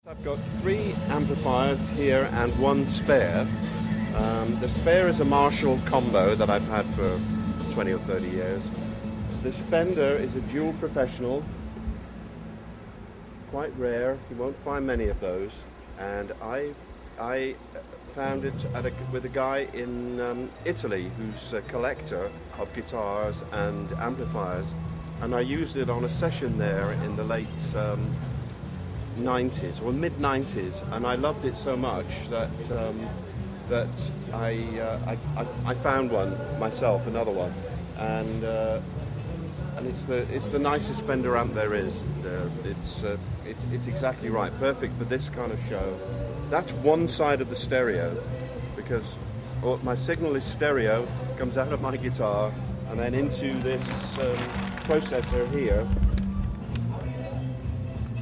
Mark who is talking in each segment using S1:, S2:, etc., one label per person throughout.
S1: I've got 3 amplifiers here and 1 spare. The spare is a Marshall combo that I've had for 20 or 30 years. This Fender is a dual professional, quite rare. You won't find many of those. And I found it with a guy in Italy who's a collector of guitars and amplifiers, and I used it on a session there in the late 90s or mid 90s, and I loved it so much that I found one myself, another one, and it's the nicest Fender amp there is. It's exactly right, perfect for this kind of show. That's one side of the stereo, because my signal is stereo, comes out of my guitar and then into this processor here,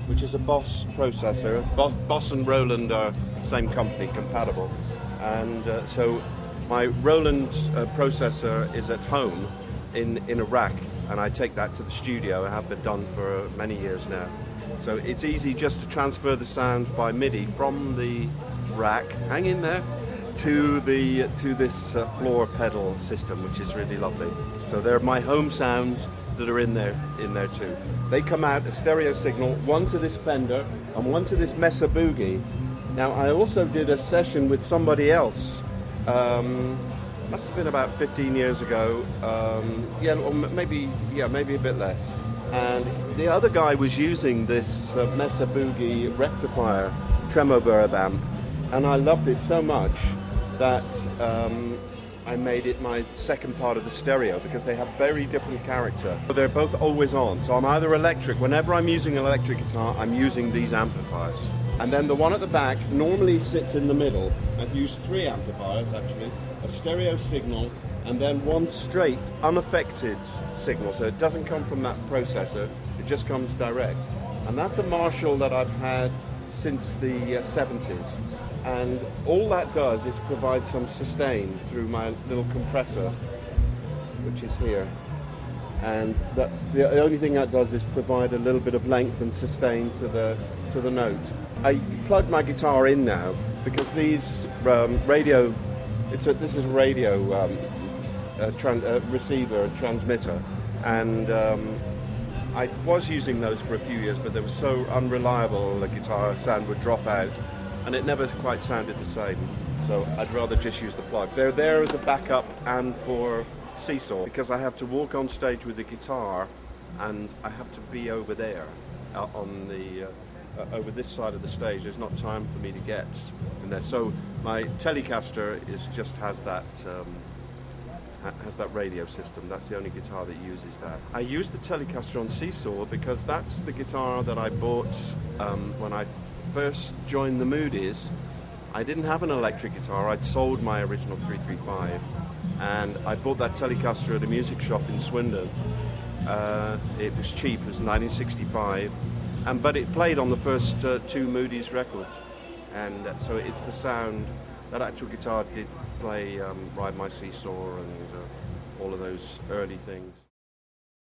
S1: which is a Boss processor. Boss and Roland are same company, compatible, and so my Roland processor is at home in a rack, and I take that to the studio. I have been done for many years now, so it's easy just to transfer the sound by MIDI from the rack, hang in there, to this floor pedal system, which is really lovely. So they're my home sounds that are in there too. They come out a stereo signal, one to this Fender and one to this Mesa Boogie. Now I also did a session with somebody else, must have been about 15 years ago, or maybe a bit less, and the other guy was using this Mesa Boogie rectifier tremolo verb amp, and I loved it so much that I made it my second part of the stereo, because they have very different character. They're both always on, so I'm either electric. Whenever I'm using an electric guitar, I'm using these amplifiers. And then the one at the back normally sits in the middle. I've used 3 amplifiers actually, a stereo signal, and then one straight, unaffected signal, so it doesn't come from that processor, it just comes direct. And that's a Marshall that I've had since the 70s. And all that does is provide some sustain through my little compressor, which is here. And that's the only thing that does, is provide a little bit of length and sustain to the note. I plug my guitar in now because these radio, this is a radio receiver, transmitter, and I was using those for a few years, but they were so unreliable, the guitar sound would drop out, and it never quite sounded the same. So I'd rather just use the plug. They're there as a backup and for seesaw, because I have to walk on stage with the guitar, and I have to be over there, on the over this side of the stage. There's not time for me to get in there. So my Telecaster has that radio system. That's the only guitar that uses that. I use the Telecaster on seesaw because that's the guitar that I bought when I first joined the Moody's. I didn't have an electric guitar. I'd sold my original 335, and I bought that Telecaster at a music shop in Swindon. It was cheap. It was 1965, but it played on the first 2 Moody's records, and so it's the sound. That actual guitar did play Ride My Seesaw and all of those early things.